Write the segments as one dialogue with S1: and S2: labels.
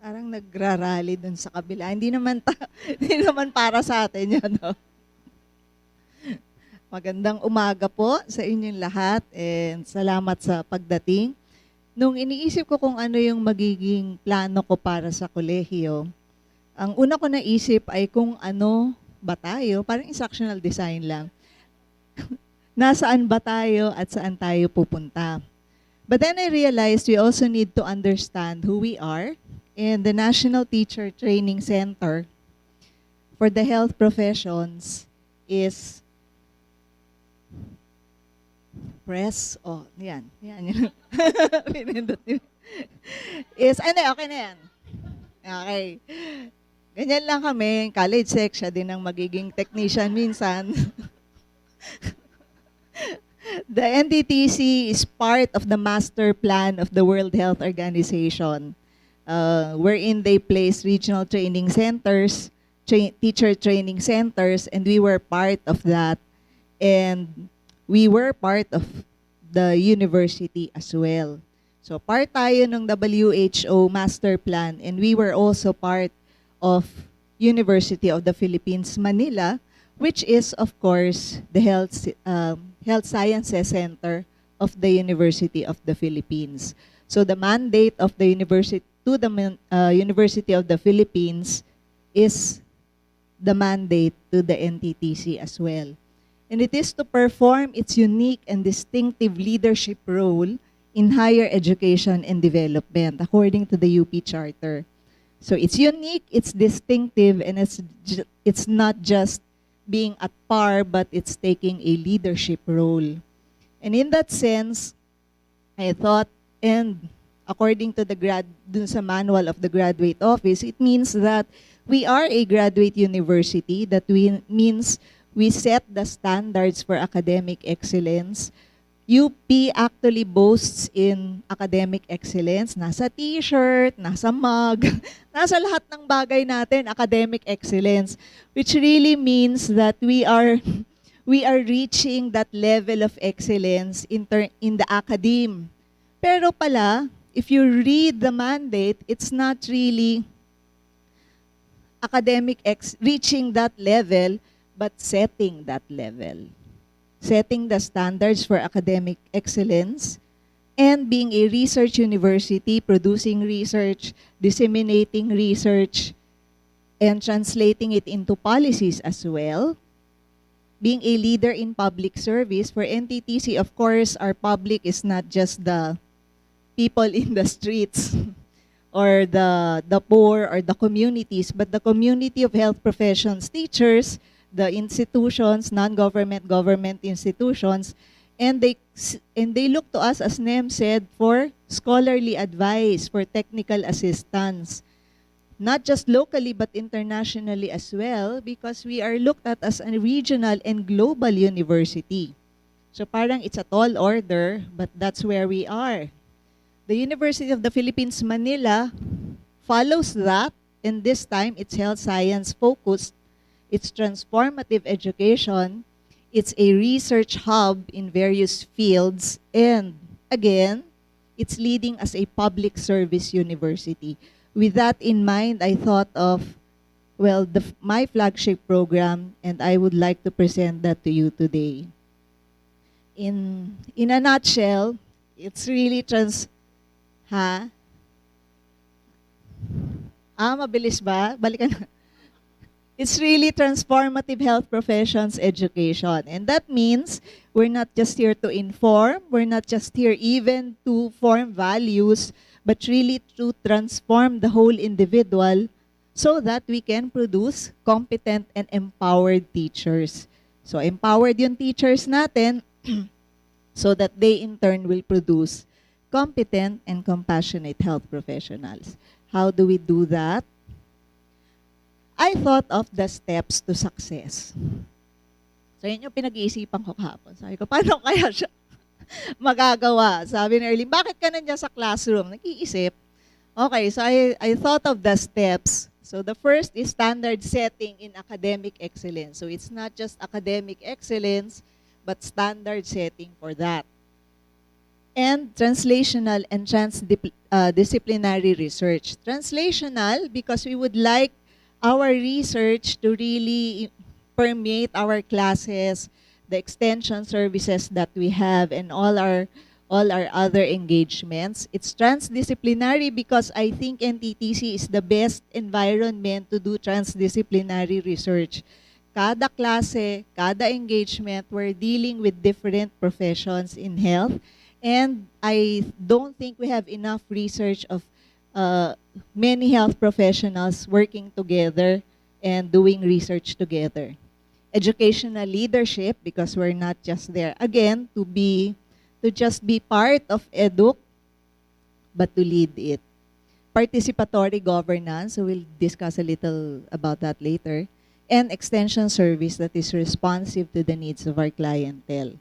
S1: Parang nagrarally dun sa kabila. Hindi naman, hindi naman para sa atin yun, no? Magandang umaga po sa inyong lahat and salamat sa pagdating. Nung iniisip ko kung ano yung magiging plano ko para sa kolehiyo, ang una ko naisip ay kung ano ba tayo, parang instructional design lang. Nasaan ba tayo at saan tayo pupunta? But then I realized we also need to understand who we are, and the National Teacher Training Center for the health professions is yan. Pinindot yun. Okay na yan. Okay. Ganyan lang kami, college sec, siya din ang magiging technician minsan. The NTTC is part of the master plan of the World Health Organization, wherein they place regional training centers, teacher training centers, and we were part of that. And we were part of the university as well. So part tayo ng WHO master plan, and we were also part of University of the Philippines, Manila, which is, of course, the Health Sciences Center of the University of the Philippines. So the mandate of the University University of the Philippines is the mandate to the NTTC as well. And it is to perform its unique and distinctive leadership role in higher education and development, according to the UP Charter. So it's unique, it's distinctive, and it's not just being at par, but it's taking a leadership role. And in that sense, I thought, and according to dun sa manual of the graduate office, it means that we are a graduate university. That means we set the standards for academic excellence. UP actually boasts in academic excellence. Nasa t-shirt, nasa mug, nasa lahat ng bagay natin, academic excellence, which really means that we are reaching that level of excellence in the academe. Pero pala, if you read the mandate, it's not really reaching that level, but setting that level. Setting the standards for academic excellence, and being a research university, producing research, disseminating research, and translating it into policies as well. Being a leader in public service. For NTTC, of course, our public is not just the people in the streets or the poor or the communities, but the community of health professions, teachers, the institutions, non-government, government institutions, and they look to us, as Nem said, for scholarly advice, for technical assistance, not just locally but internationally as well, because we are looked at as a regional and global university. So parang it's a tall order, but that's where we are. The University of the Philippines, Manila follows that, and this time it's health science focused. It's transformative education. It's a research hub in various fields. And again, it's leading as a public service university. With that in mind, I thought of, well, my flagship program, and I would like to present that to you today. In a nutshell, it's really mabilis ba? Balikan na. It's really transformative health professions education. And that means we're not just here to inform, we're not just here even to form values, but really to transform the whole individual so that we can produce competent and empowered teachers. So empowered yung teachers natin so that they in turn will produce competent and compassionate health professionals. How do we do that? I thought of the steps to success. So yun yung pinag-iisipan ko kahapon. Sabi ko, paano kaya siya magagawa? Sabi ni Erling, bakit ka nandiyan sa classroom? Nag-iisip. Okay, so I thought of the steps. So the first is standard setting in academic excellence. So it's not just academic excellence, but standard setting for that. and translational and transdisciplinary research. Translational because we would like our research to really permeate our classes, the extension services that we have, and all our other engagements. It's transdisciplinary because I think NTTC is the best environment to do transdisciplinary research. Kada klase, kada engagement, we're dealing with different professions in health. And I don't think we have enough research of many health professionals working together and doing research together. Educational leadership, because we're not just there, again, to just be part of EDUC, but to lead it. Participatory governance, so we'll discuss a little about that later, and extension service that is responsive to the needs of our clientele.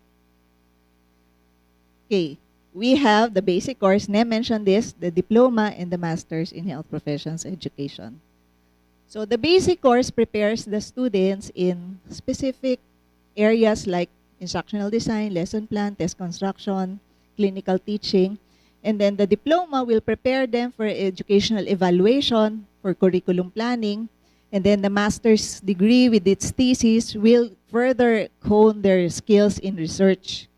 S1: Okay, we have the basic course, Nem mentioned this, the diploma and the master's in health professions education. So the basic course prepares the students in specific areas like instructional design, lesson plan, test construction, clinical teaching. And then the diploma will prepare them for educational evaluation, for curriculum planning. And then the master's degree with its thesis will further hone their skills in research.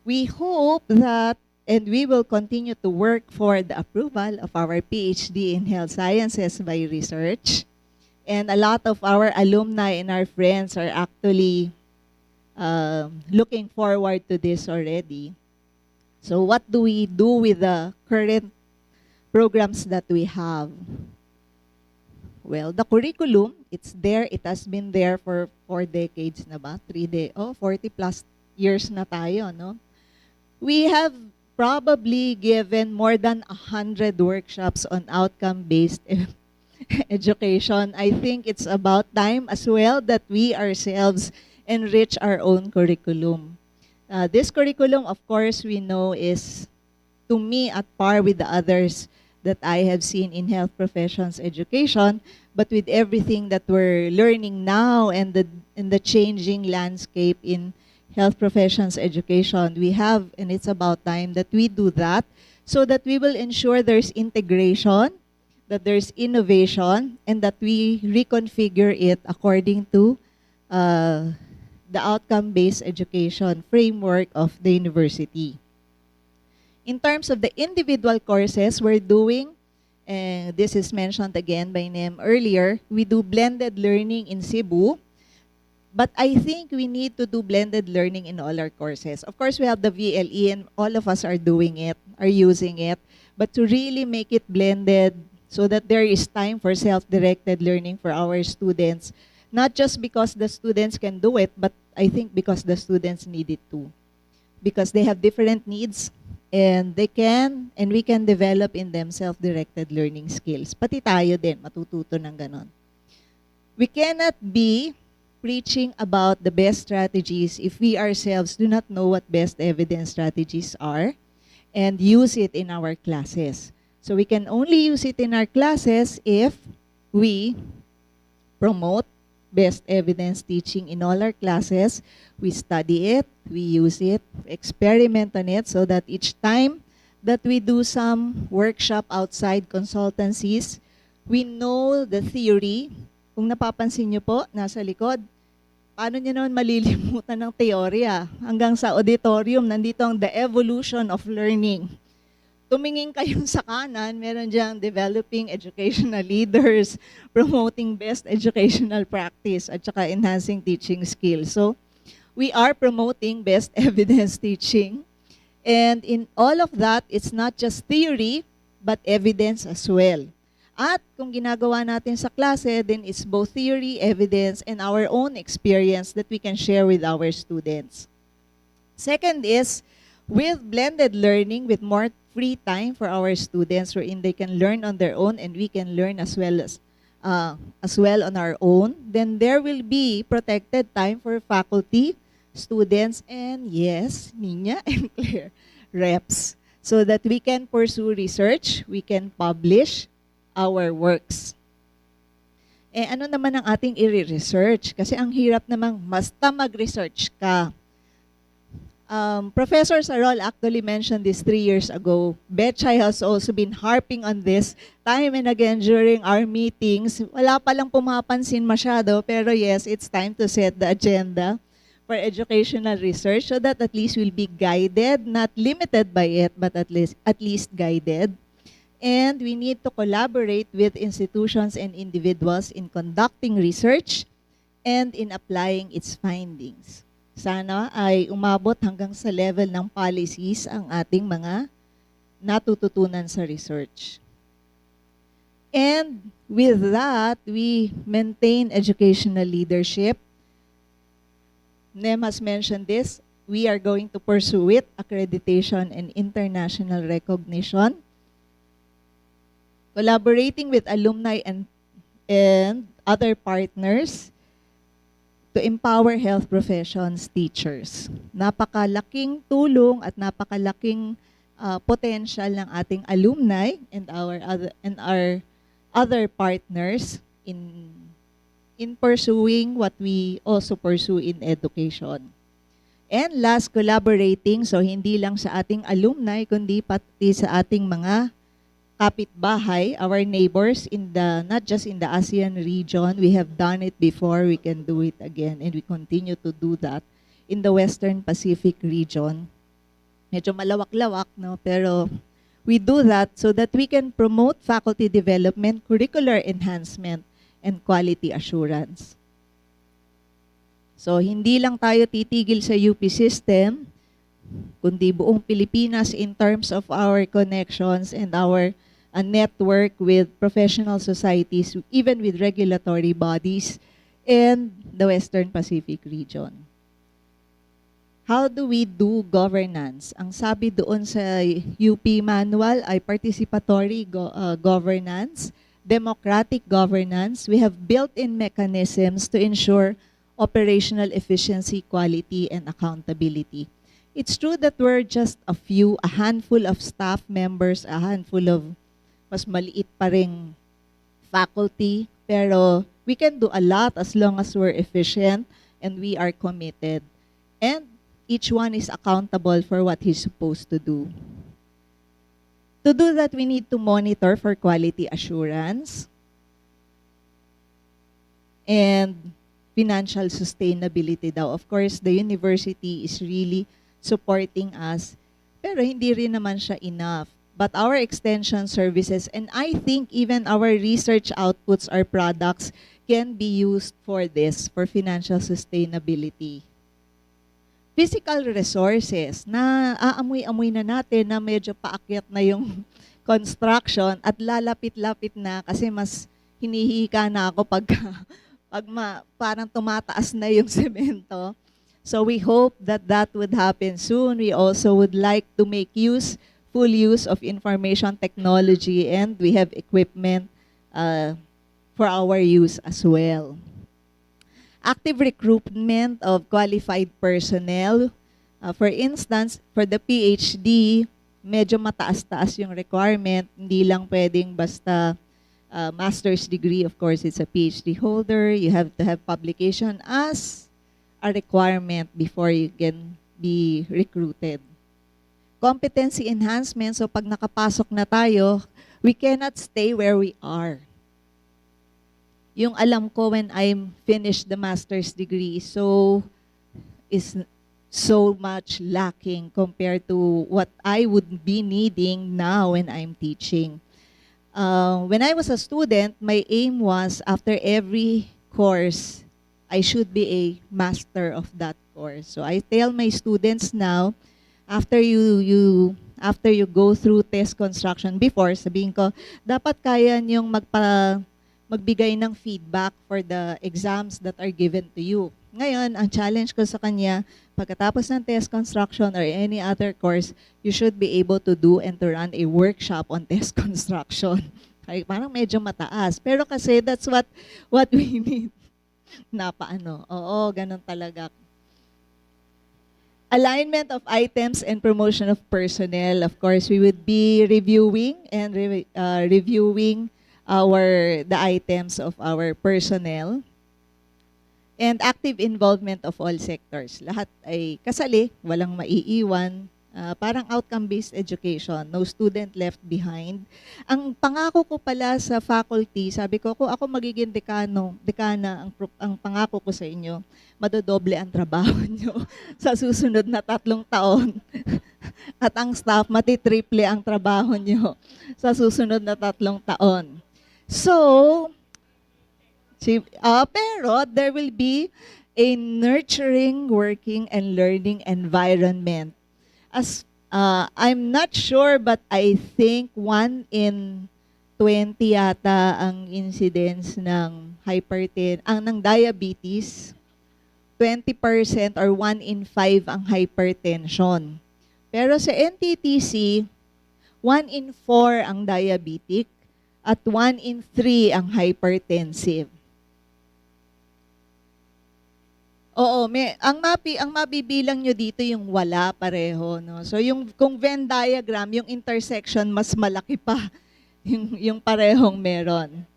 S1: We hope that, and we will continue to work for the approval of our PhD in Health Sciences by research. And a lot of our alumni and our friends are actually looking forward to this already. So what do we do with the current programs that we have? Well, the curriculum, it's there. It has been there for 4 decades na ba? 40 plus years na tayo, no? We have probably given more than 100 workshops on outcome-based education. I think it's about time as well that we ourselves enrich our own curriculum. This curriculum, of course, we know is, to me, at par with the others that I have seen in health professions education, but with everything that we're learning now and the changing landscape in health professions education, we have, and it's about time that we do that so that we will ensure there's integration, that there's innovation, and that we reconfigure it according to the outcome-based education framework of the university. In terms of the individual courses we're doing, and this is mentioned again by Nem earlier, we do blended learning in Cebu, but I think we need to do blended learning in all our courses. Of course, we have the VLE and all of us are doing it, are using it, but to really make it blended so that there is time for self-directed learning for our students, not just because the students can do it, but I think because the students need it too. Because they have different needs, and they can, and we can develop in them self-directed learning skills. Pati tayo din, matututo ng ganon. We cannot be preaching about the best strategies if we ourselves do not know what best evidence strategies are and use it in our classes. So we can only use it in our classes if we promote best evidence teaching in all our classes. We study it, we use it, experiment on it so that each time that we do some workshop outside consultancies, we know the theory. Kung napapansin nyo po, nasa likod, paano nyo naman malilimutan ng teorya? Hanggang sa auditorium, nandito ang the evolution of learning. Tumingin kayong sa kanan, meron diyang developing educational leaders, promoting best educational practice, at saka enhancing teaching skills. So, we are promoting best evidence teaching. And in all of that, it's not just theory, but evidence as well. At kung ginagawa natin sa klase, then it's both theory, evidence, and our own experience that we can share with our students. Second is, with blended learning, with more free time for our students wherein they can learn on their own and we can learn as well on our own, then there will be protected time for faculty, students, and yes, Nina and Claire, reps, so that we can pursue research, we can publish our works. Eh ano naman ang ating i-research? Kasi ang hirap namang basta mag-research ka. Professor Sarol actually mentioned this 3 years ago. Betchay has also been harping on this time and again during our meetings. Wala palang pumapansin masyado, pero yes, it's time to set the agenda for educational research so that at least we'll be guided, not limited by it, but at least guided. And we need to collaborate with institutions and individuals in conducting research and in applying its findings. Sana ay umabot hanggang sa level ng policies ang ating mga natututunan sa research. And with that, we maintain educational leadership. Nem has mentioned this. We are going to pursue it, accreditation and international recognition. Collaborating with alumni and other partners to empower health professions teachers. Napakalaking tulong at napakalaking potential ng ating alumni and our other partners in pursuing what we also pursue in education. And last, collaborating, so hindi lang sa ating alumni, kundi pati sa ating mga kapitbahay, our neighbors not just in the ASEAN region. We have done it before, we can do it again, and we continue to do that in the Western Pacific region. Medyo malawak-lawak, no? Pero we do that so that we can promote faculty development, curricular enhancement, and quality assurance. So hindi lang tayo titigil sa UP system, kundi buong Pilipinas in terms of our connections and our network with professional societies, even with regulatory bodies in the Western Pacific region. How do we do governance? Ang sabi doon sa UP manual ay participatory governance, democratic governance. We have built-in mechanisms to ensure operational efficiency, quality, and accountability. It's true that we're just a handful of staff members, a handful of mas maliit pa ring faculty, pero we can do a lot as long as we're efficient and we are committed. And each one is accountable for what he's supposed to do. To do that, we need to monitor for quality assurance and financial sustainability daw. Of course, the university is really supporting us, pero hindi rin naman siya enough. But our extension services, and I think even our research outputs or products can be used for this, for financial sustainability. Physical resources, na aamoy-amoy na natin na medyo paakyat na yung construction at lalapit-lapit na kasi mas hinihika na ako parang tumataas na yung semento. So we hope that that would happen soon. We also would like to make full use of information technology, and we have equipment for our use as well. Active recruitment of qualified personnel. For instance, for the PhD, medyo mataas-taas yung requirement. Hindi lang pwedeng basta master's degree. Of course, it's a PhD holder. You have to have publication as a requirement before you can be recruited. Competency enhancement, so pag nakapasok na tayo, we cannot stay where we are. Yung alam ko when I finished the master's degree is so much lacking compared to what I would be needing now when I'm teaching. When I was a student, my aim was after every course, I should be a master of that course. So I tell my students now, after you go through test construction, before, sabihin ko, dapat kaya niyong magbigay ng feedback for the exams that are given to you. Ngayon, ang challenge ko sa kanya, pagkatapos ng test construction or any other course, you should be able to do and to run a workshop on test construction. Ay, parang medyo mataas. Pero kasi that's what we need. Oo, ganun talaga. Alignment of items and promotion of personnel. Of course, we would be reviewing the items of our personnel. and active involvement of all sectors. Lahat ay kasali, walang maiiwan. Parang outcome-based education, no student left behind. Ang pangako ko pala sa faculty, sabi ko, kung ako magiging dekana, ang pangako ko sa inyo, madodoble ang trabaho nyo sa susunod na 3 taon. At ang staff, matitriple ang trabaho nyo sa susunod na 3 taon. So, pero there will be a nurturing, working, and learning environment. As I'm not sure, but I think 1 in 20 yata ang incidence ng ng diabetes. 20% or 1 in 5 ang hypertension. Pero sa NTTC, 1 in 4 ang diabetic at 1 in 3 ang hypertensive. Oo, ang mabibilang nyo dito yung wala pareho, no? So kung Venn diagram, yung intersection mas malaki pa yung parehong meron.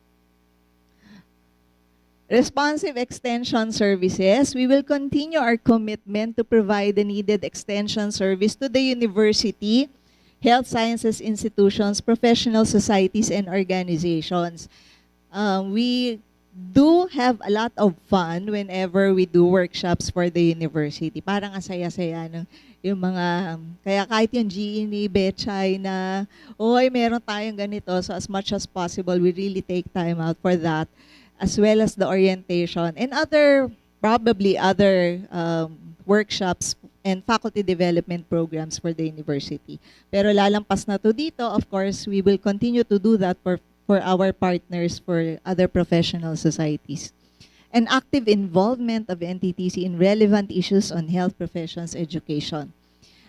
S1: Responsive extension services, we will continue our commitment to provide the needed extension service to the university, health sciences institutions, professional societies, and organizations. We do have a lot of fun whenever we do workshops for the university. Parang ang saya-saya yung mga, kaya kahit yung GE, Betchay na, meron tayong ganito. So as much as possible, we really take time out for that, as well as the orientation and probably other workshops and faculty development programs for the university. Pero lalampas na to dito, of course, we will continue to do that for our partners, for other professional societies. And active involvement of NTTC in relevant issues on health professions education.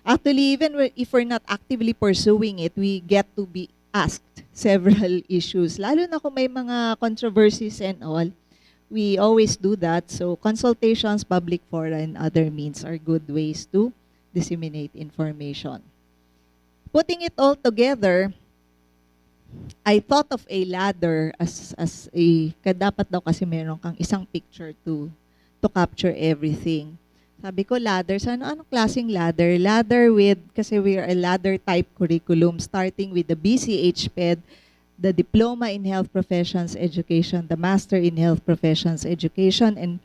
S1: Actually, even if we're not actively pursuing it, we get to be asked several issues. Lalo na kung may mga controversies and all, we always do that. So consultations, public fora, and other means are good ways to disseminate information. Putting it all together, I thought of a ladder as dapat daw kasi meron kang isang picture to capture everything. Sabi ko ladder, anong klaseng ladder? Ladder kasi we are a ladder type curriculum starting with the BCHPED, the Diploma in Health Professions Education, the Master in Health Professions Education, and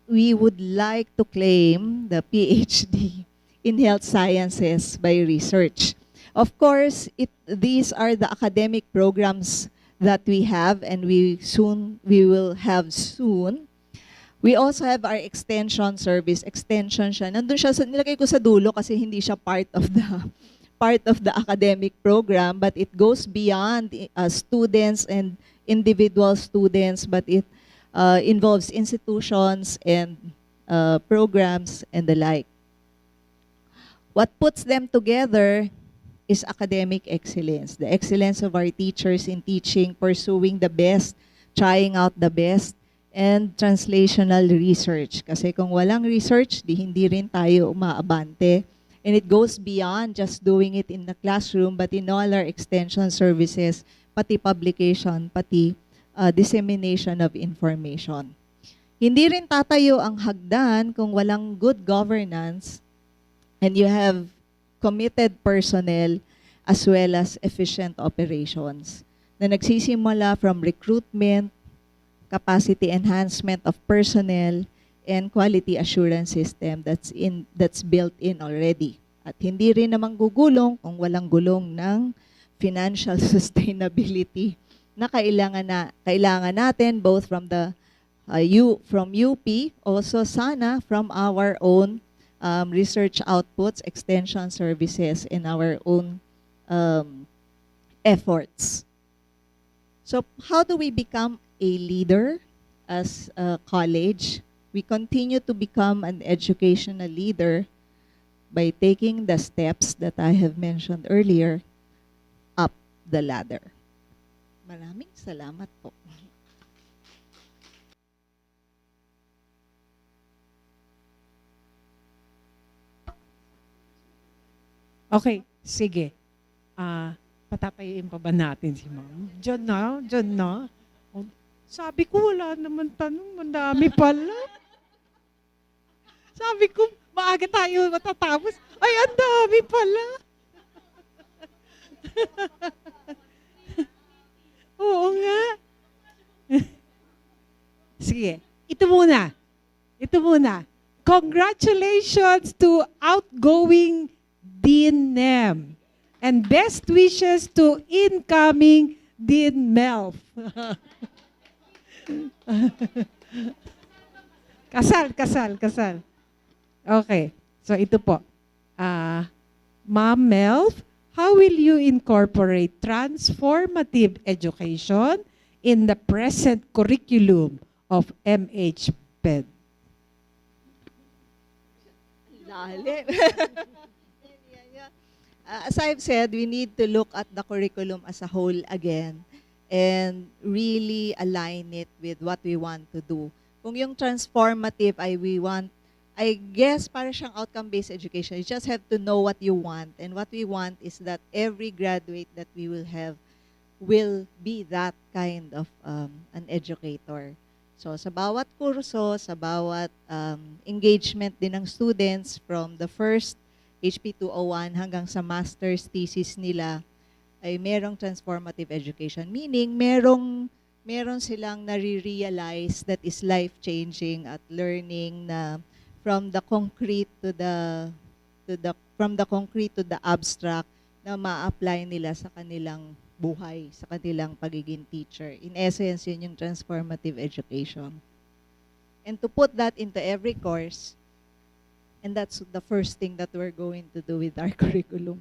S1: we would like to claim the PhD in Health Sciences by research. Of course, these are the academic programs that we have and we will have soon. We also have our extension service. Extension siya. Nandun siya, nilagay ko sa dulo kasi hindi siya part of the academic program, but it goes beyond students and individual students, but it involves institutions and programs and the like. What puts them together is academic excellence, the excellence of our teachers in teaching, pursuing the best, trying out the best, and translational research. Kasi kung walang research, hindi rin tayo umaabante. And it goes beyond just doing it in the classroom, but in all our extension services, pati publication, pati dissemination of information. Hindi rin tatayo ang hagdan kung walang good governance and you have committed personnel as well as efficient operations na nagsisimula from recruitment, capacity enhancement of personnel, and quality assurance system that's built in already. At hindi rin naman gugulong kung walang gulong ng financial sustainability na kailangan natin both from from UP, also sana from our own research outputs, extension services, and our own efforts. So how do we become a leader as a college? We continue to become an educational leader by taking the steps that I have mentioned earlier up the ladder. Maraming salamat po.
S2: Okay, sige. Patatayin pa ba natin si ma'am? Diyan na. Sabi ko wala naman tanong, madami pala. Sabi ko, maaga tayo matatapos. Ay, ang dami pala. Oo nga. Sige, ito muna. Ito muna. Congratulations to outgoing Dean Nem. And best wishes to incoming Dean Melf. Kasal. Okay. So ito po. Ma'am Melf, how will you incorporate transformative education in the present curriculum of MHPED?
S1: Lalim. As I've said, we need to look at the curriculum as a whole again and really align it with what we want to do. Kung yung transformative I guess para siyang outcome-based education. You just have to know what you want. And what we want is that every graduate that we will have will be that kind of an educator. So sa bawat kurso, sa bawat engagement din ng students from the first HP 201 hanggang sa master's thesis nila ay merong transformative education. Meaning, meron silang nare-realize that is life-changing at learning na from the concrete to the abstract na ma-apply nila sa kanilang buhay, sa kanilang pagiging teacher. In essence, yun yung transformative education. And to put that into every course, and that's the first thing that we're going to do with our curriculum.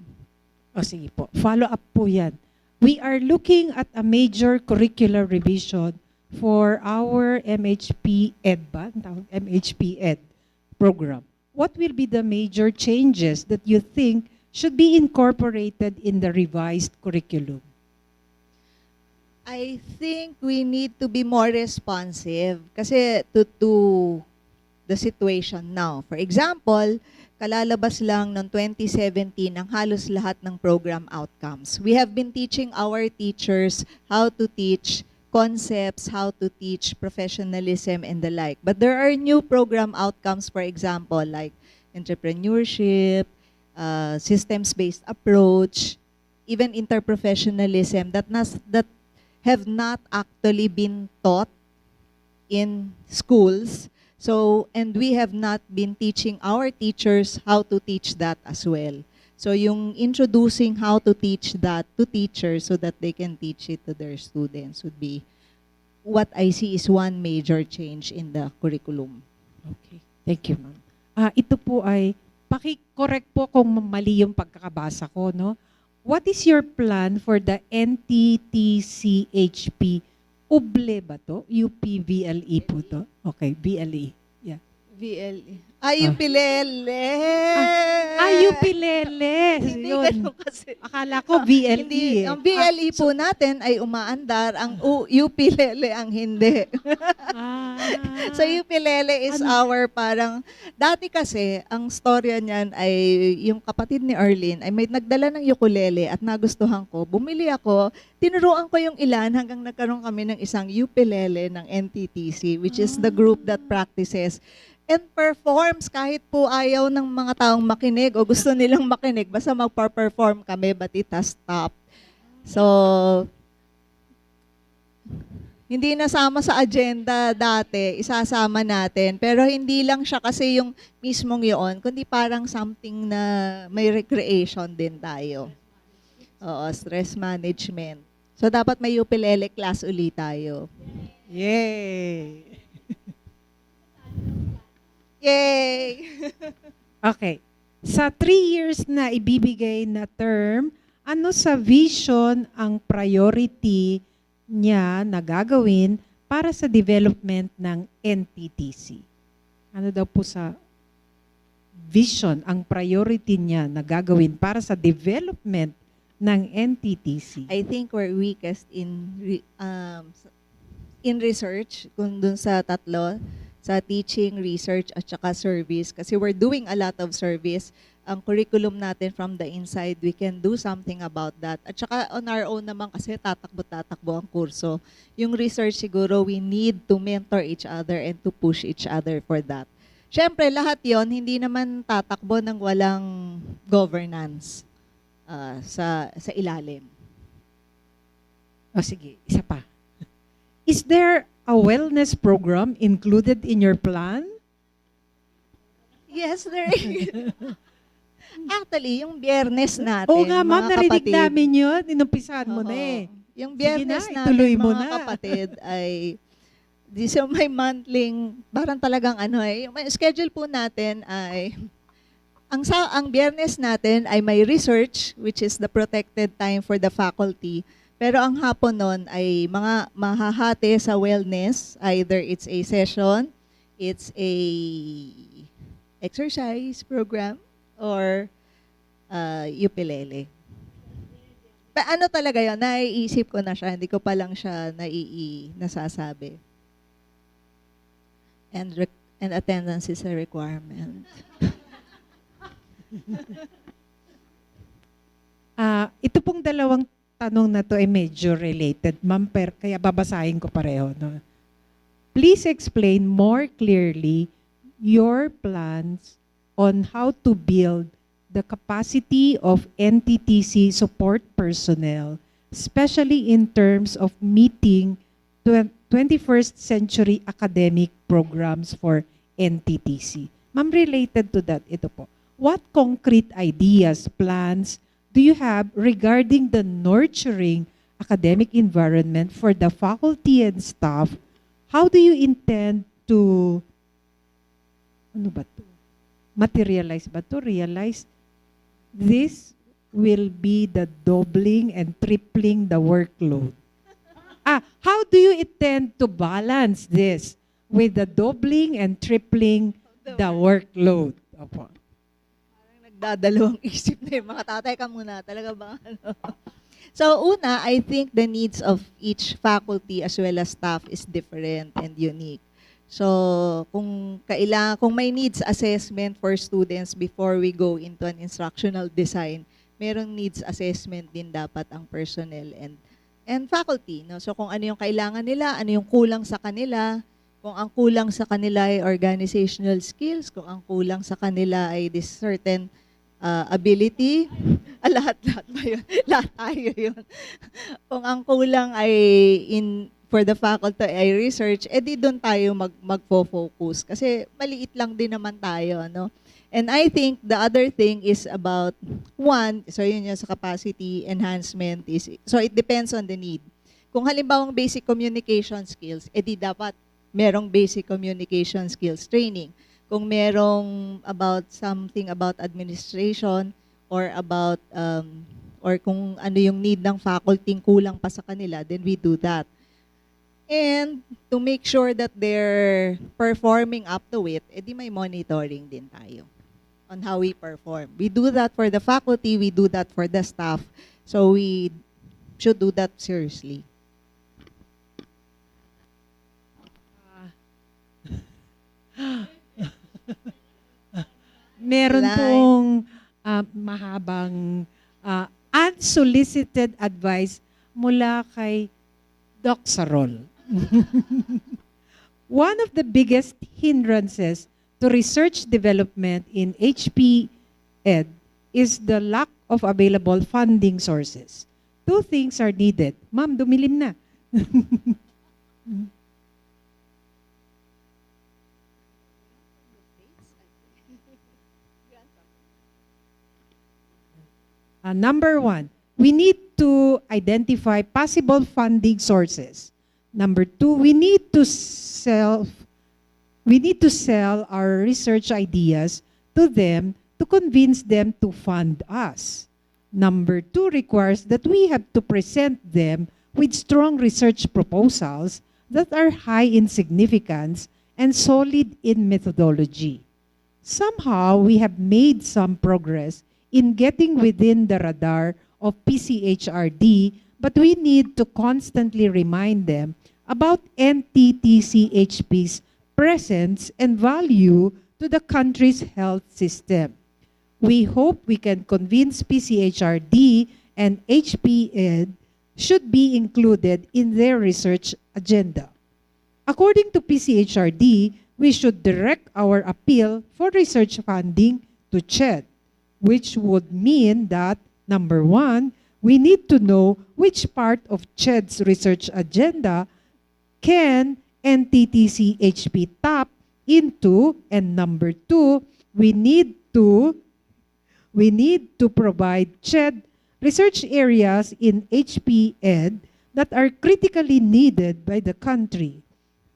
S2: O sige po, follow up po yan. We are looking at a major curricular revision for our MHP Ed MHP Ed program. What will be the major changes that you think should be incorporated in the revised curriculum?
S1: I think we need to be more responsive kasi to the situation now. For example, kalalabas lang ng 2017 ang halos lahat ng program outcomes. We have been teaching our teachers how to teach concepts, how to teach professionalism and the like. But there are new program outcomes, for example, like entrepreneurship, systems-based approach, even interprofessionalism that have not actually been taught in schools. So, and we have not been teaching our teachers how to teach that as well. So, yung introducing how to teach that to teachers so that they can teach it to their students would be what I see is one major change in the curriculum.
S2: Okay. Thank you, ma'am. Ito po ay, paki-correct po kung mali yung pagkakabasa ko, no? What is your plan for the NTTCHP? Uble ba to? UPVLE po to? Okay, VLE. Yeah.
S1: VLE. Yung Pilele.
S2: Yung Pilele.
S1: Hindi
S2: Yun.
S1: ganun kasi.
S2: Akala ko VLE.
S1: Hindi. Ang VLE po natin ay umaandar. Ang UPilele ang hindi. So UPilele is our parang, dati kasi, ang storya niyan ay yung kapatid ni Arlene ay may nagdala ng ukulele at nagustuhan ko. Bumili ako, tinuruan ko yung ilan hanggang nagkaroon kami ng isang ukulele ng NTTC, which is the group that practices and performs kahit po ayaw ng mga taong makinig o gusto nilang makinig, basta magpa-perform kami, but it has stopped. So, hindi nasama sa agenda dati, isasama natin. Pero hindi lang siya kasi yung mismong yun, kundi parang something na may recreation din tayo. Oo, stress management. So, dapat may ukulele class ulit tayo.
S2: Yay!
S1: Yay!
S2: Okay. Sa 3 years na ibibigay na term, ano sa vision ang priority niya na gagawin para sa development ng NTTC? Ano daw po sa vision ang priority niya na gagawin para sa development ng NTTC?
S1: I think we're weakest in research, kung dun sa tatlo, sa teaching, research, at saka service. Kasi we're doing a lot of service. Ang curriculum natin from the inside, we can do something about that. At saka on our own naman kasi tatakbo ang kurso. Yung research siguro, we need to mentor each other and to push each other for that. Siyempre, lahat yon hindi naman tatakbo ng walang governance sa ilalim.
S2: O sige, isa pa. Is there a wellness program included in your plan?
S1: Yes, there is. Actually, yung biyernes natin,
S2: Oo nga, ma'am,
S1: mga
S2: narinig
S1: kapatid,
S2: namin yun. Inumpisahan mo na
S1: oo,
S2: eh.
S1: yung
S2: Sige
S1: biyernes
S2: na,
S1: natin,
S2: ituloy mo
S1: mga
S2: na.
S1: kapatid, ay so may monthly, parang talagang may schedule po natin ay ang biyernes natin ay may research, which is the protected time for the faculty. Pero ang hapon nun ay mga mahahati sa wellness, either it's a session, it's a exercise program, or ukulele. Ano talaga yun? Naiisip ko na siya, hindi ko pa lang siya nasasabi. And attendance is a requirement.
S2: Ito pong dalawang tanong na to ay medyo related, ma'am, kaya babasahin ko pareho. No? Please explain more clearly your plans on how to build the capacity of NTTC support personnel, especially in terms of meeting 21st century academic programs for NTTC. Ma'am, related to that, ito po. What concrete ideas, plans do you have regarding the nurturing academic environment for the faculty and staff? How do you intend to, realize this will be the doubling and tripling the workload? How do you intend to balance this with the doubling and tripling the workload? Opo.
S1: Parang nagdadalawang isip na yung mga tatay ka muna. Talaga ba? So una, I think the needs of each faculty as well as staff is different and unique. So kung may needs assessment for students before we go into an instructional design, merong needs assessment din dapat ang personnel and faculty. No? So kung ano yung kailangan nila, ano yung kulang sa kanila, kung ang kulang sa kanila ay organizational skills, kung ang kulang sa kanila ay this certain ability, lahat ba yun? Lahat tayo yun. Kung ang kulang ay for the faculty ay research, di doon tayo magfo-focus. Kasi maliit lang din naman tayo, no? And I think the other thing is about, so yun yung sa capacity enhancement, so it depends on the need. Kung halimbawang basic communication skills, di dapat merong basic communication skills training. Kung merong something about administration or about, or kung ano yung need ng faculty kulang pa sa kanila, then we do that. And to make sure that they're performing up to it, di may monitoring din tayo on how we perform. We do that for the faculty, we do that for the staff. So we should do that seriously.
S2: Meron pong mahabang unsolicited advice mula kay Doc Sarol. One of the biggest hindrances to research development in HP Ed is the lack of available funding sources. Two things are needed. Ma'am, dumilim na. Number one, we need to identify possible funding sources. Number two, we need to sell our research ideas to them to convince them to fund us. Number two requires that we have to present them with strong research proposals that are high in significance and solid in methodology. Somehow, we have made some progress in getting within the radar of PCHRD, but we need to constantly remind them about NTTCHP's presence and value to the country's health system. We hope we can convince PCHRD and HPED should be included in their research agenda. According to PCHRD, we should direct our appeal for research funding to CHED, which would mean that, number one, we need to know which part of CHED's research agenda can NTTC-HP tap into, and number two, we need to provide CHED research areas in HP Ed that are critically needed by the country.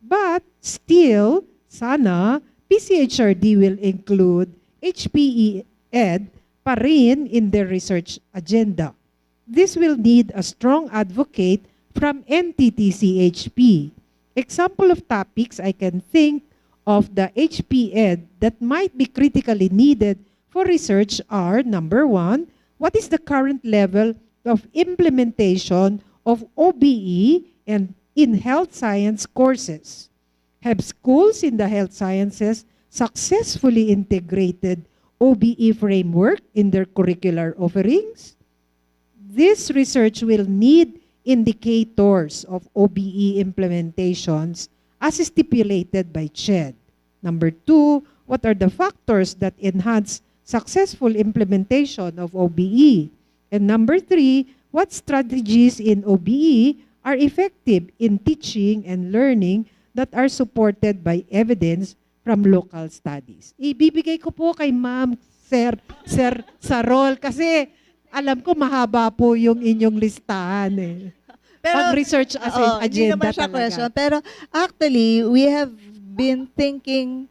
S2: But still, sana PCHRD will include HPE Ed pa rin in their research agenda. This will need a strong advocate from NTTCHP. Example of topics I can think of the HP Ed that might be critically needed for research are, number one, what is the current level of implementation of OBE and in health science courses? Have schools in the health sciences successfully integrated OBE framework in their curricular offerings? This research will need indicators of OBE implementations as stipulated by CHED. Number two, what are the factors that enhance successful implementation of OBE? And number three, what strategies in OBE are effective in teaching and learning that are supported by evidence from local studies? Ibibigay ko po kay Ma'am Sir Sarol kasi alam ko mahaba po yung inyong listahan eh. Pag research as
S1: hindi naman
S2: agenda
S1: siya
S2: talaga.
S1: question. Pero actually, we have been thinking,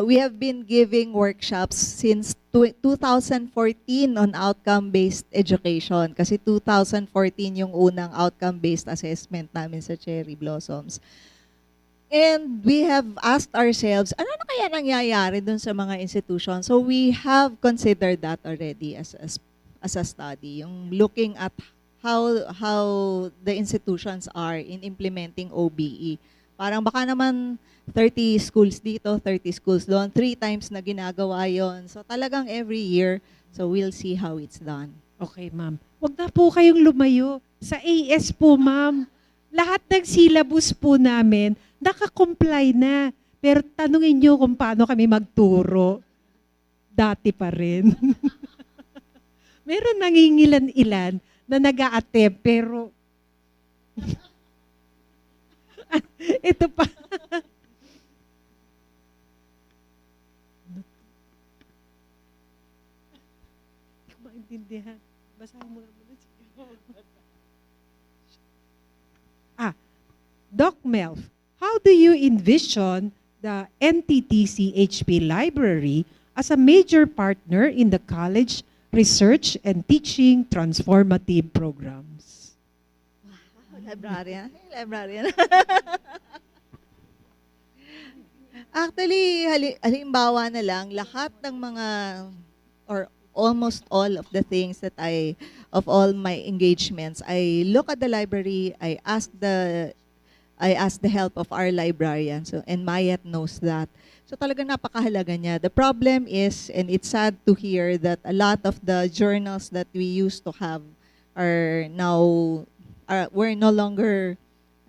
S1: we have been giving workshops since 2014 on outcome-based education. Kasi 2014 yung unang outcome-based assessment namin sa Cherry Blossoms. And we have asked ourselves, ano na kaya nangyayari dun sa mga institutions? So we have considered that already as a study, yung looking at how the institutions are in implementing OBE. Parang baka naman 30 schools dito, 30 schools doon, 3 times na ginagawa yon. So talagang every year, so we'll see how it's done.
S2: Okay, ma'am. Huwag na po kayong lumayo. Sa AS po, ma'am, lahat ng syllabus po namin, naka-comply na. Pero tanungin nyo kung paano kami magturo. Dati pa rin. Meron nangingilan-ilan na nag-a-attempt, pero ito pa. Hindi ko maintindihan. Basahin mo naman. Doc Melf, how do you envision the NTTC-HP library as a major partner in the college research and teaching transformative programs?
S1: Wow, librarian. Librarian. Actually, halimbawa na lang, lahat ng mga, or almost all of the things that of all my engagements, I look at the library, I ask the help of our librarian. So, and Mayat knows that. So talagang napakahalaga niya. The problem is, and it's sad to hear that a lot of the journals that we used to have are now, we're no longer,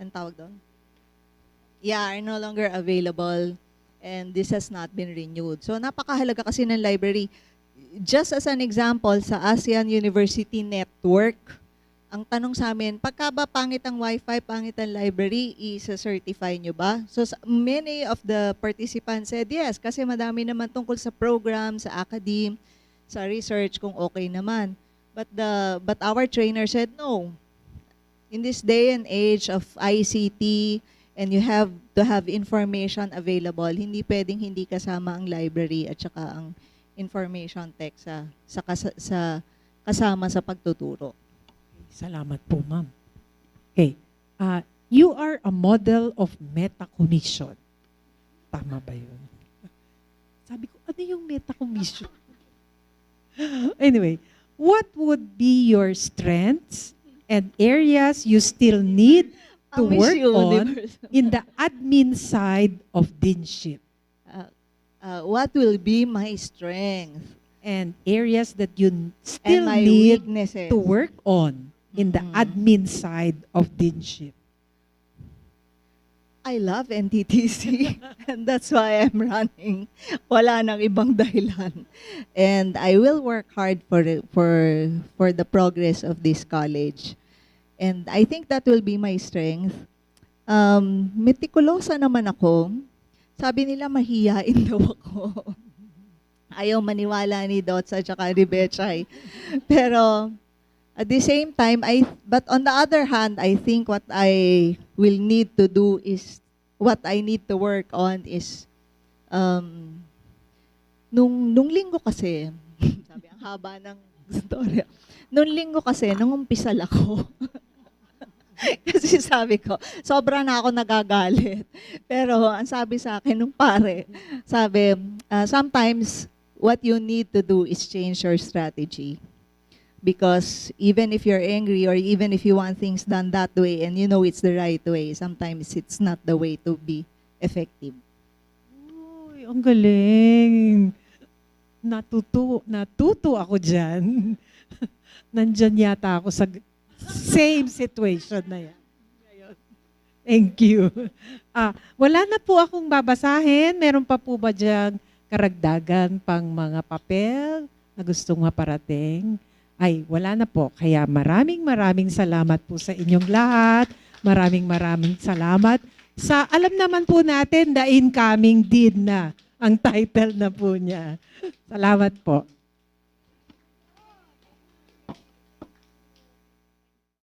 S1: ang tawag doon? Yeah, are no longer available, and this has not been renewed. So napakahalaga kasi ng library. Just as an example, sa ASEAN University Network, ang tanong sa amin, pagka ba pangit ang Wi-Fi, pangit ang library, isa-certify nyo ba? So many of the participants said yes, kasi madami naman tungkol sa program, sa academe, sa research, kung okay naman. But our trainer said no. In this day and age of ICT, and you have to have information available, hindi pwedeng hindi kasama ang library at saka ang information tech kasama sa pagtuturo.
S2: Salamat po, ma'am. Okay. You are a model of meta-commission. Tama ba yun? Sabi ko, ano yung meta-commission? Anyway, what would be your strengths and areas you still need to work on in the admin side of deanship?
S1: What will be my strength?
S2: And areas that you still
S1: and my
S2: need
S1: weaknesses
S2: to work on in the admin side of deanship?
S1: I love NTTC and that's why I'm running. Wala nang ibang dahilan. And I will work hard for the progress of this college. And I think that will be my strength. Metikulosa naman ako. Sabi nila mahiyain daw ako. Ayaw maniwala ni Dots at saka ni Betchay. Pero at the same time, but on the other hand, I think what I will need to do is, what I need to work on is, nung linggo kasi, sabi, ang haba ng storya. Nung linggo kasi, nung umpisal ako, kasi sabi ko, sobra na ako nagagalit. Pero ang sabi sa akin nung pare, sabi, sometimes what you need to do is change your strategy. Because even if you're angry or even if you want things done that way and you know it's the right way, sometimes it's not the way to be effective.
S2: Uy, ang galing. Natuto ako dyan. Nandyan yata ako sa same situation na yan. Thank you. Wala na po akong babasahin. Meron pa po ba dyan karagdagan pang mga papel na gustong maparating? Ay, wala na po. Kaya maraming salamat po sa inyong lahat. Maraming salamat. Alam naman po natin, The Incoming Dean na ang title na po niya. Salamat po.